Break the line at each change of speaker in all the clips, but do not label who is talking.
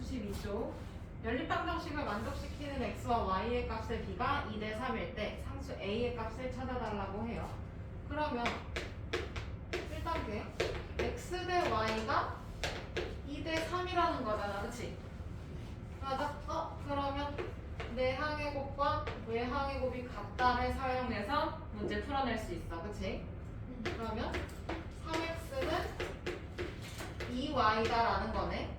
92쪽. 연립방정식을 만족시키는 x와 y의 값의 b가 2대 3일 때 상수 a의 값을 찾아달라고 해요. 그러면 1단계 x 대 y가 2대 3이라는 거잖아, 그치? 맞아? 그러면 내항의 곱과 외항의 곱이 같다를 사용해서 문제 풀어낼 수 있어, 그치? 그러면 3x는 2y다라는 거네.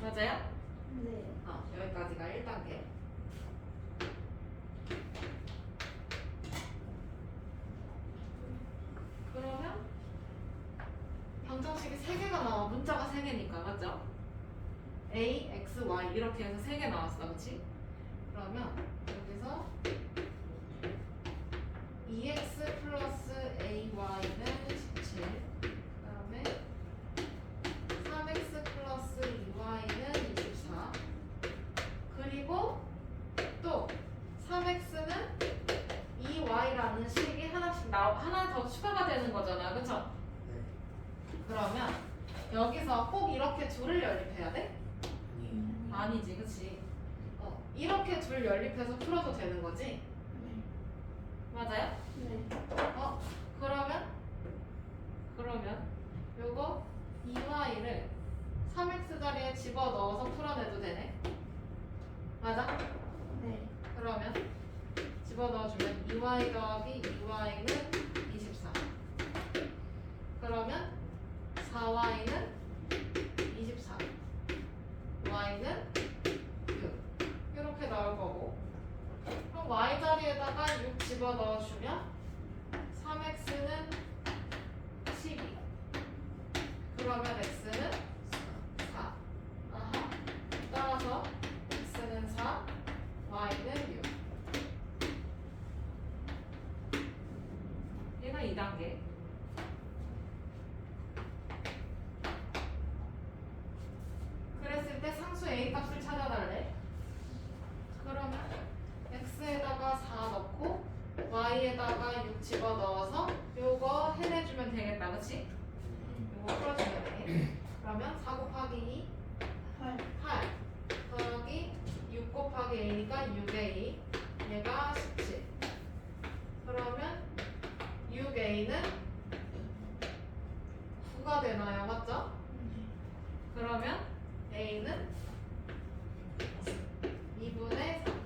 맞아요?
네.
여기까지가 1단계. 그러면 방정식이 3개가 나와. 문자가 3개니까, 맞죠? A, X, Y 이렇게 해서 3개 나왔어, 그치? 그러면 여기서 2X 플러스 AY는 17, 그 다음에 3X 플러스 2Y는 24, 그리고 또 3X는 2Y라는 식이 하나 더 추가가 되는 거잖아, 그쵸?
네.
그러면 여기서 꼭 이렇게 둘을 연립해야 돼?
아니에요.
아니지, 그치? 이렇게 둘 연립해서 풀어도 되는 거지?
네.
맞아요?
네.
그러면 요거 2y를 3x 자리에 집어넣어서 풀어내도 되네? 맞아?
네.
그러면 집어넣어주면 2y 더하기 2y는 24. 그러면 4y는 24, y는 6 이렇게 나올 거고, 그럼 y 자리에다가 6 집어넣어주면 3x는 12, 그러면 x는 4. 아하. 따라서 x는 4, y는 6. 얘가 2단계. 그랬을 때 상수 a 값을 찾아달래. 그러면 x에다가 4 넣고 y에다가 6 집어넣어서 요거 해내주면 되겠다, 그치? 요거 풀어주면 돼. 그러면 4 곱하기 2,
8.
8 더하기 6 곱하기 a니까 6a, 얘가 17. 그러면 6a는 9가 되나요, 맞죠? 그러면 a는 2분의 3.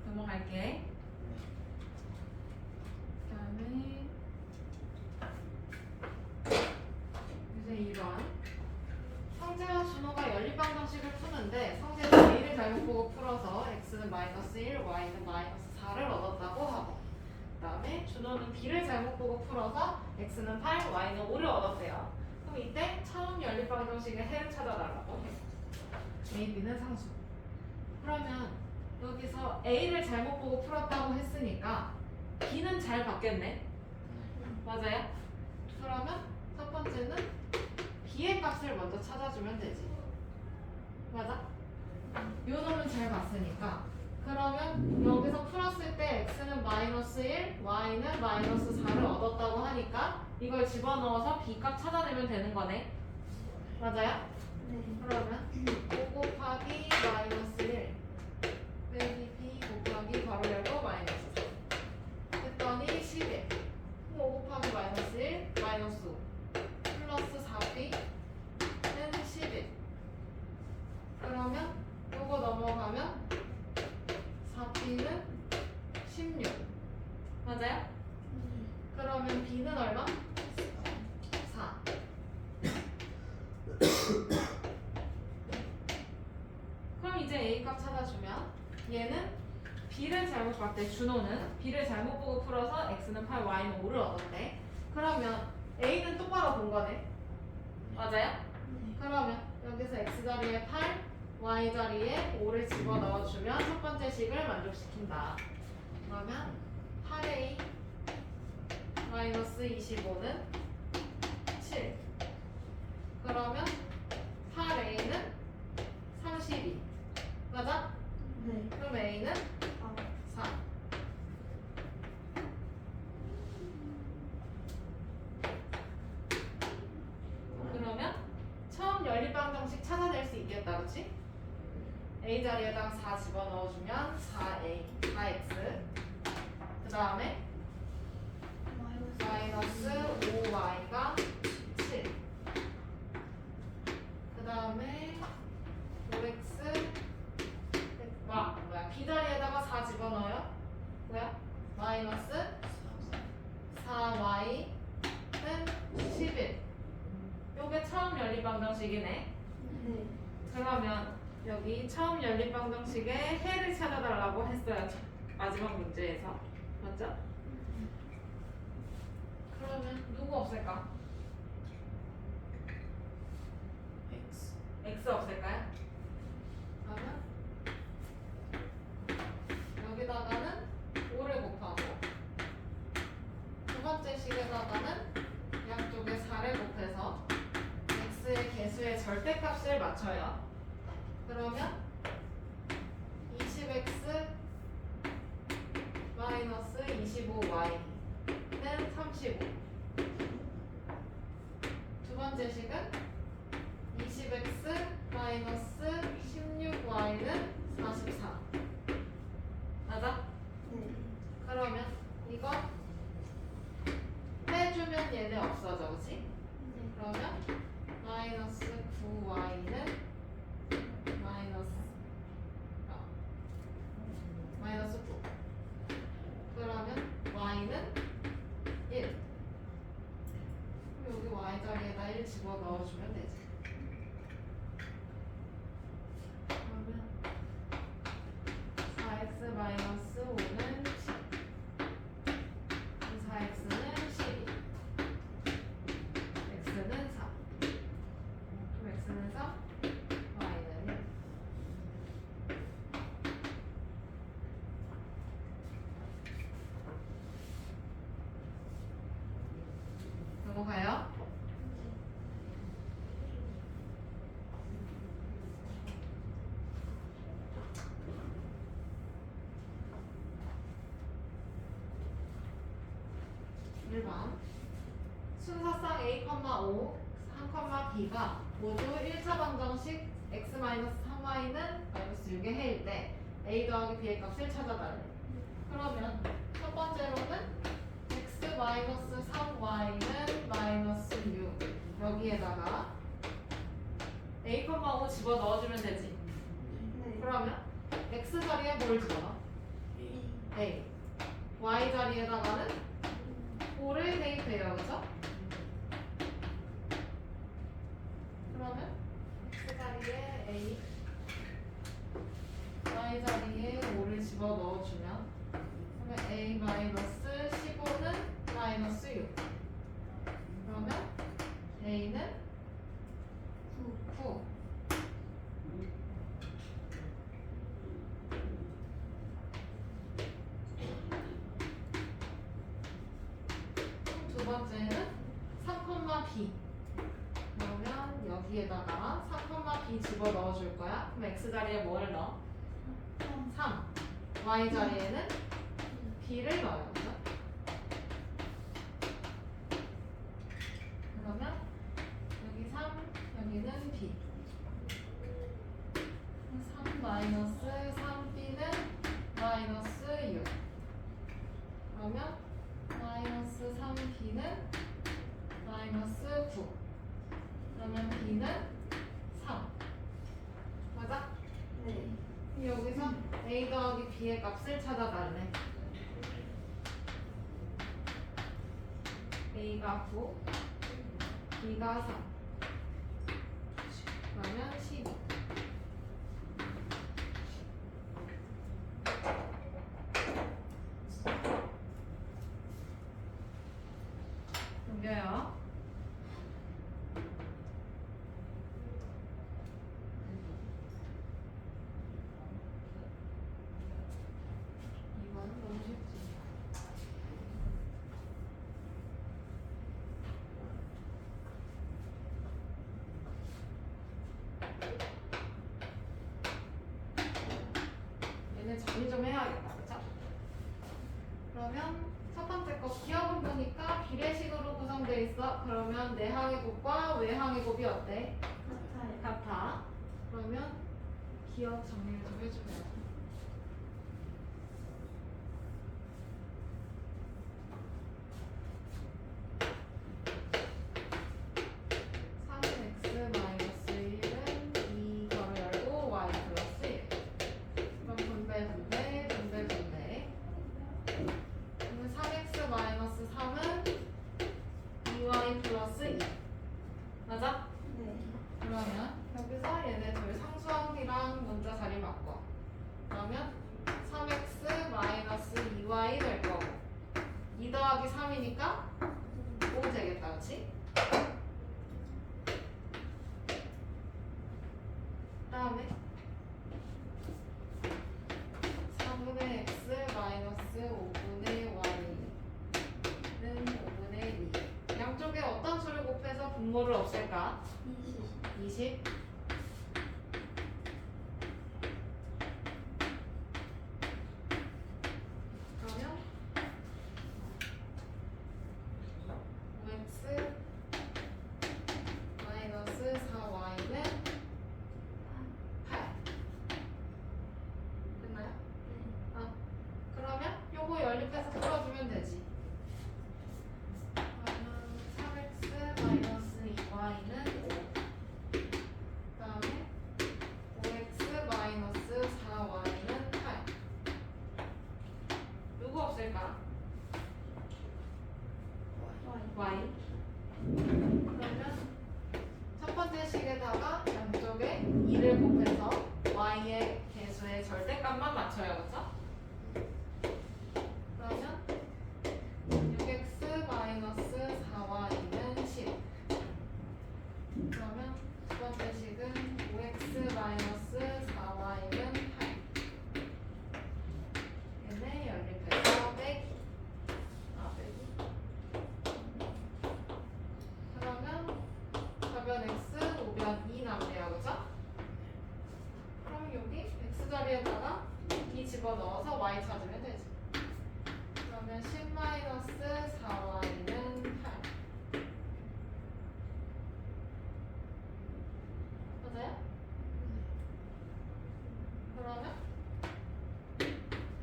넘어갈게. 그다음에 이제 2번. 성재와 준호가 연립방정식을 푸는데 성재는 a를 잘못 보고 풀어서 x는 마이너스 1, y는 마이너스 4를 얻었다고 하고, 그 다음에 준호는 b를 잘못 보고 풀어서 x는 8, y는 5를 얻었대요. 그럼 이때 처음 연립방정식의 해를 찾아달라고 해요. a, b는 상수. 그러면 여기서 a를 잘못 보고 풀었다고 했으니까 b는 잘 받겠네. 맞아요? 그러면 첫 번째는 b의 값을 먼저 찾아주면 되지. 맞아? 요 놈은 잘 봤으니까. 그러면 여기서 풀었을 때 x는 마이너스 1, y는 마이너스 4를 얻었다고 하니까 이걸 집어넣어서 b 값 찾아내면 되는 거네. 맞아요?
네.
그러면 5 곱하기 마이너스 1 빼기 b 곱하기 괄호 열고 마이너스 4 했더니 11. 5 곱하기 마이너스 1 마이너스 5 플러스 4b는 11. 그러면 요거 넘어가면 4b는 16. 맞아요? 그러면 b는 얼마? 4. 그럼 이제 a 값 찾아주면 얘는 b를 잘못 봤대. 준호는 b를 잘못 보고 풀어서 x는 8, y는 5를 얻었대. 그러면 a는 똑바로 본 거네. 맞아요? 그러면 여기서 x 자리에 8, y 자리에 5를 집어넣어주면 첫 번째 식을 만족시킨다. 그러면 8a 마이너스 25는 7. 그러면 8a는 32. 맞아?
네.
그럼 a는 4. A 자리에다가 4 집어넣어주면 4A, 4X. 그 다음에 마이너스 5Y가 7. 그 다음에 5X 뭐야 B 자리에다가 4 집어넣어요. 뭐야? 마이너스 4Y는 11. 요게 처음 연립방정식이네.
네.
그러면 여기 처음 연립방정식의 해를 찾아달라고 했어요. 마지막 문제에서. 맞죠? 그러면 누구 없을까? X 없을까요? 그러면 여기다가는 5를 곱하고 두 번째 식에다가는 양쪽에 4를 곱해서 x의 개수의 절대값을 맞춰요. 그러면 20x 마이너스 25y는 35. 두 번째 식은 20x 마이너스 16y는 44. 맞아?
네.
그러면 이거 빼주면 얘네 없어져, 그치?
네.
그러면 마이너스 9y는 마이너스 9. 그러면 y는 1. 여기 y 자리에다 1 집어넣어주면 되지. 그러면 4x 마이너스 5는 10. 4x는 12. x는 3. 그럼 x는 3, y는 1. 넘어가요. 일반 순서상 a,5, 3,b가 모두 1차 방정식 x-3y는 마이너스 6의 해일 때 a 더하기 b의 값을 찾아달래. 그러면 첫 번째로는 x-3y는 마이너스 6 여기에다가 a,5 집어넣어주면 되지.
네.
그러면 x 자리에 뭘 집어넣어? a. y 자리에다가는 5를 대입해요. 그죠? 그러면 x 자리에 a, y 자리에 5를 집어넣어주면 그러면 a 마이너스 15는 마이너스 6. 그러면 a는 9. 두 번째는 3,b. 그러면 여기에다가 3,b 집어넣어줄 거야. 그럼 x 자리에 뭘 넣어? 3. y 자리에는 b를 넣어요. 그죠? 그러면 여기 3, 여기는 b. 3 마이너스 3b는 마이너스 6. 그러면 마이너스 3b는 마이너스 9. 그러면 b는 3. 맞아?
네.
여기서 a 더하기 b의 값을 찾아달래. a가 9, b가 3. 그러면 12. 넘겨요. 이거는 너무 쉽지. 얘는 정리 좀 해야겠다. 그쵸? 그러면 첫 번째 거 기억은 보니까 비례식으로 구성되어 있어. 그러면 내항의 곱과 외항의 곱이 어때?
같아요.
같아. 그러면 기억 정리를 좀 해주면. 3x 마이너스 1은 2 괄호 열고 y 플러스 1. 그럼 분배. 그러면 3x 마이너스 3은 2y 플러스 2. 맞아?
네.
그러면 여기서 얘네 둘 상수항이랑 문자 자리 바꿔. 그러면 3x 마이너스 2y 될 거고 2 더하기 3이니까 5 되겠다, 그치? 다음에 4분의 x 마이너스 5분의 y는 5분의 2. 양쪽에 어떤 수를 곱해서 분모를 없앨까? 20. 그러면 5x 마이너스 4y는 8. 됐나요? 그러면 요거 연립해서 풀어주면 되지. 그러면 3x 마이너스 2y는 5. 그다음에 5x 마이너스 4y는 8. 누구 없을까? y. 그러면 첫 번째 식에다가 양쪽에 2를 곱해서 y의 개수의 절대값만 맞춰요, 그쵸? 그러면 6x 마이너스 4y는 10. 그러면 두 번째 식은 5x 마이너스 4y는 8. 얘네 연립해서 빼기. 그러면 좌변 x, 우변 2 남네요, 그죠? 그럼 여기 x 자리에다가 2 집어넣어서 y 찾으면 되지. 그러면 10 마이너스 4y는 8. 맞아요? 그러면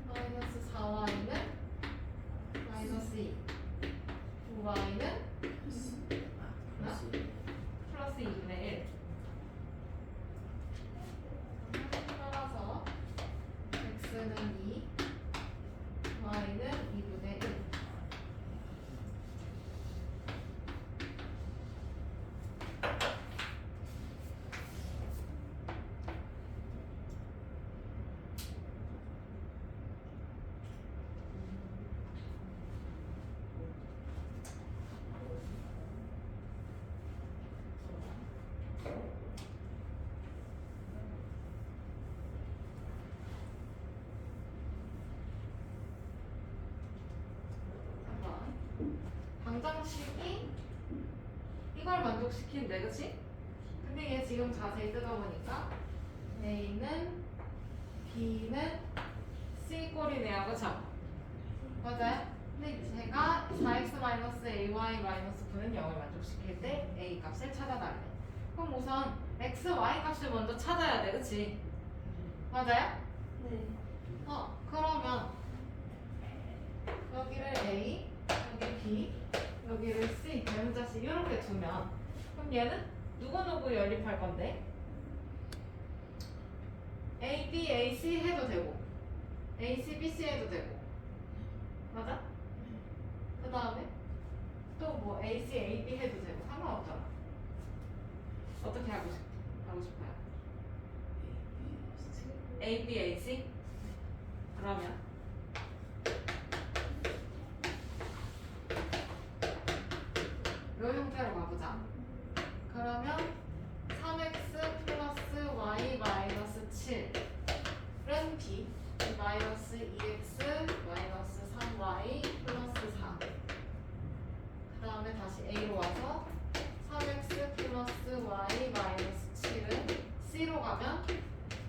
마이너스 4y는 마이너스 2. 5y는 플러스 2분의 1. 따라서 x는 2, y는 2분의 1. 방정식이 이걸 만족시키는데, 그치? 근데 얘 지금 자세히 뜯어보니까 A는 B는 C 꼴이네요, 그쵸? 맞아요? 근데 제가 4x-ay-9는 0을 만족시킬 때 A 값을 찾아달래. 그럼 우선 x, y 값을 먼저 찾아야 돼, 그치? 맞아요?
네.
그러면 여기를 A, 여기 B, 여기를 C, 대문자 C 이렇게 두면 그럼 얘는 누구누구 연립할 건데? A, B, A, C 해도 되고 A, C, B, C 해도 되고 맞아? 그 다음에 또 뭐 A, C, A, B 해도 되고 상관없잖아. 어떻게 하고 싶어요? A, B, A, C? 그러면 이 형태로 가보자. 그러면 3x 플러스 y 마이너스 7은 b 마이너스 2x 마이너스 3y 플러스 4. 그 다음에 다시 a로 와서 3x 플러스 y 마이너스 7은 c로 가면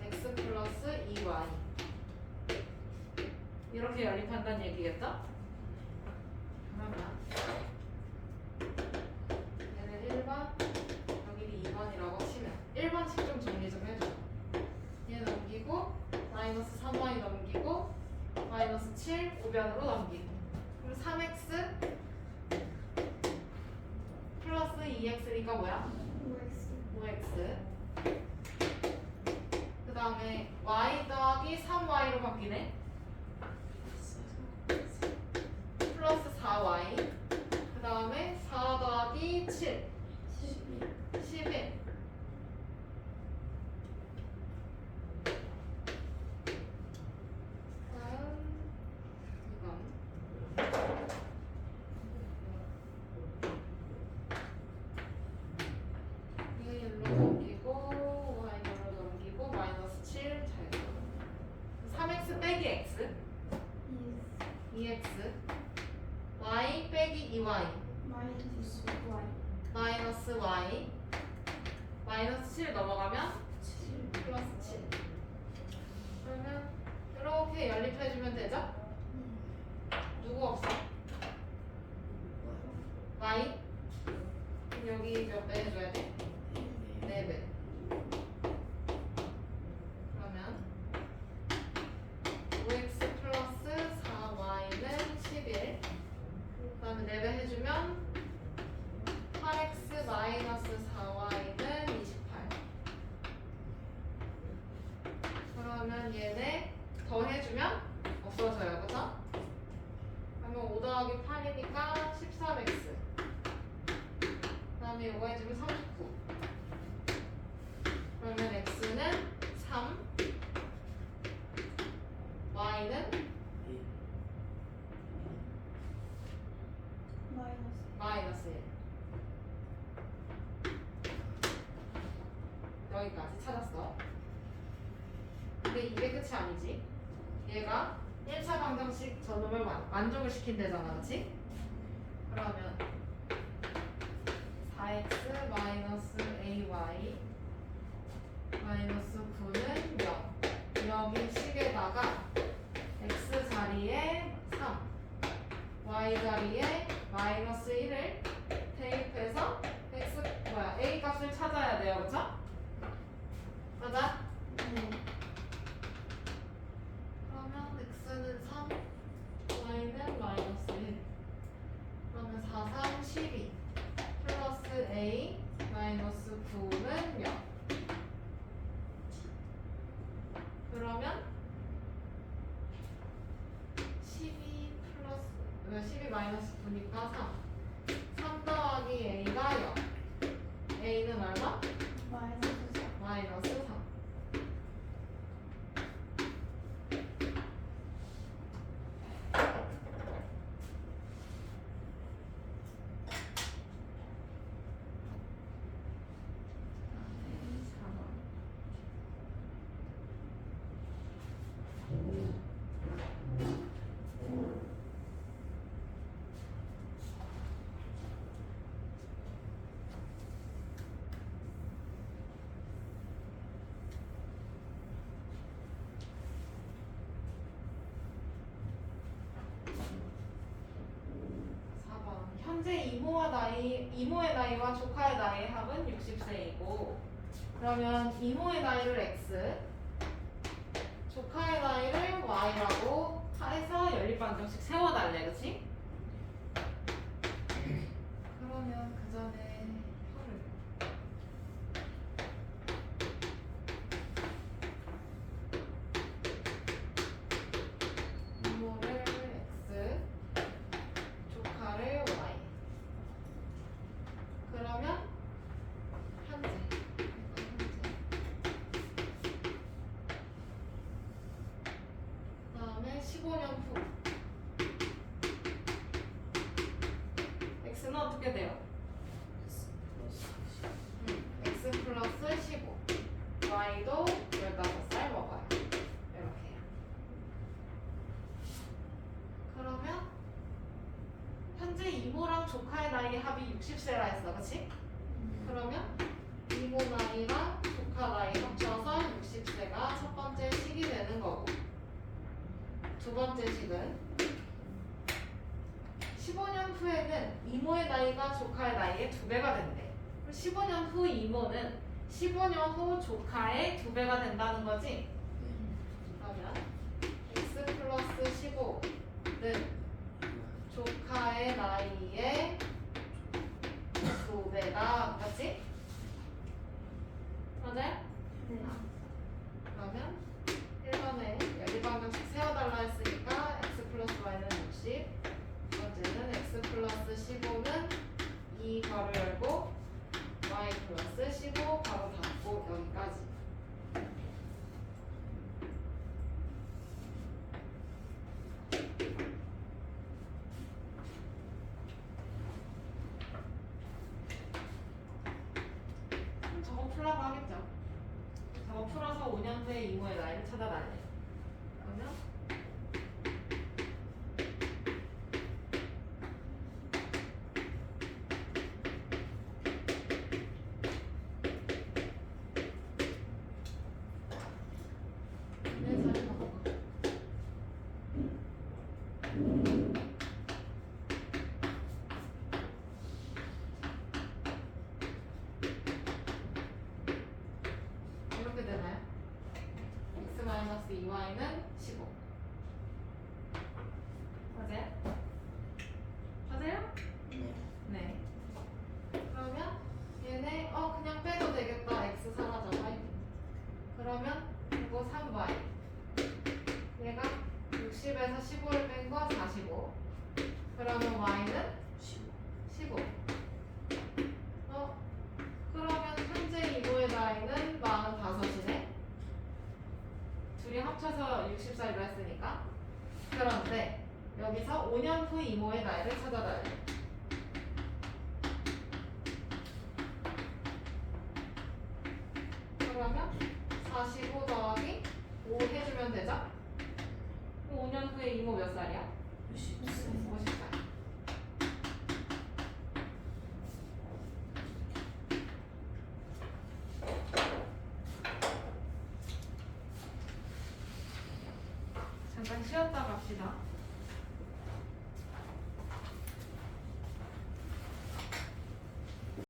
x 플러스 2y. 이렇게 연립한다는 얘기겠죠? 그러면 얘는 1번, 여기는 2번이라고 치면 1번씩 좀 정리 좀 해줘. 얘는 넘기고 마이너스 3y 넘기고 마이너스 7 우변으로 넘기고 그리고 3x 플러스 2x니까 뭐야?
OX.
5x 그 다음에 y 더하기 3y로 바뀌네 플러스 4y 그 다음에 4 더하기 7 11 다음 이건 이거 일로 넘기고 y 일로 넘기고 마이너스 7 잘 3x 빼기 x 2x y 빼기 2y
마이너스 Y.
마이너스 y 마이너스 7 넘어가면
7.
플러스 7 그러면 이렇게 연립해주면 되죠? 누구 없어? y 그럼 여기 몇 배 해줘야 돼? 4배 그러면 5x 플러스 4y는 11 그 다음에 4배 해주면 8x 마이너스 4y는 28 그러면 얘네 더해주면 없어져요 그쵸? 그러면 5 더하기 8이니까 13x 그 다음에 이거 해주면 39 그러면 x는 3 y는
마이너스.
마이너스 1 여기까지 찾았어 근데 이게 끝이 아니지 얘가 1차 방정식 저놈을 만족을 시킨대잖아 그치? 그러면 4x 마이너스 ay 마이너스 9는 0 여기 식에다가 x 자리에 3 y 자리에 마이너스 1을 대입해서 x a 값을 찾아야 돼요 그쵸? 맞아?
네.
그러면 x는 3 y는 마이너스 1 그러면 4, 3, 12 플러스 a 마이너스 9는 0 그러면 12 플러스 12 마이너스 9니까 3 더하기 a가 0 a는 얼마?
마이너스 4.
마이너스 3 4번 현재 이모의 나이와 조카의 나이의 합은 60세이고 그러면 이모의 나이를 x 조카의 나이를 y라고 해서 연립방정식 세워달래 그치? 그러면 그 전에 혀를 이모를 x 조카를 y 그러면 현재 그다음에 15년 후 x는 어떻게 돼요? x 플러스 15 y도 15살 먹어요 이렇게요 그러면 현재 이모랑 조카의 나이 합이 60세라 했어 그치? 그러면 이모 나이랑 조카 나이 합쳐서 60세가 첫 번째 식이 되는 거고 두 번째 식은 15년 후에는 이모의 나이가 조카의 나이의 2배가 된대. 15년 후 이모는 15년 후 조카의 2배가 된다는 거지. 그러면 x 플러스 15는 조카의 나이의 2배다. 맞지? 맞아요?
네.
그러면 1번에 연립방정식 세워달라 했으니까 x 플러스 y는 60, 번째는 x 플러스 15는 2 괄호 열고 y 플러스 15 괄호 닫고 여기까지. 저거 풀라고 하겠죠. 저거 풀어서 5년 후에 이모의 나이를 찾아달래요. 그러면 네, 자리 바꿔봐. 이렇게 되나요? x-2y는 15. 맞아요? 맞아요?
네.
네. 그러면 얘네 그냥 빼도 되겠다. x 사라져. y. 그러면 이거 3y. 얘가 60에서 15를 뺀 거 45. 그러면 y는 15. 그러면 현재 이모의 나이는 45이네. 둘이 합쳐서 60살이라 했으니까. 그런데 여기서 5년 후 이모의 나이를 찾아달래. 그러면 45 더하기 5 해주면 되죠? 5년 후에 이모 몇 살이야? 50살. 잠깐 쉬었다 갑시다.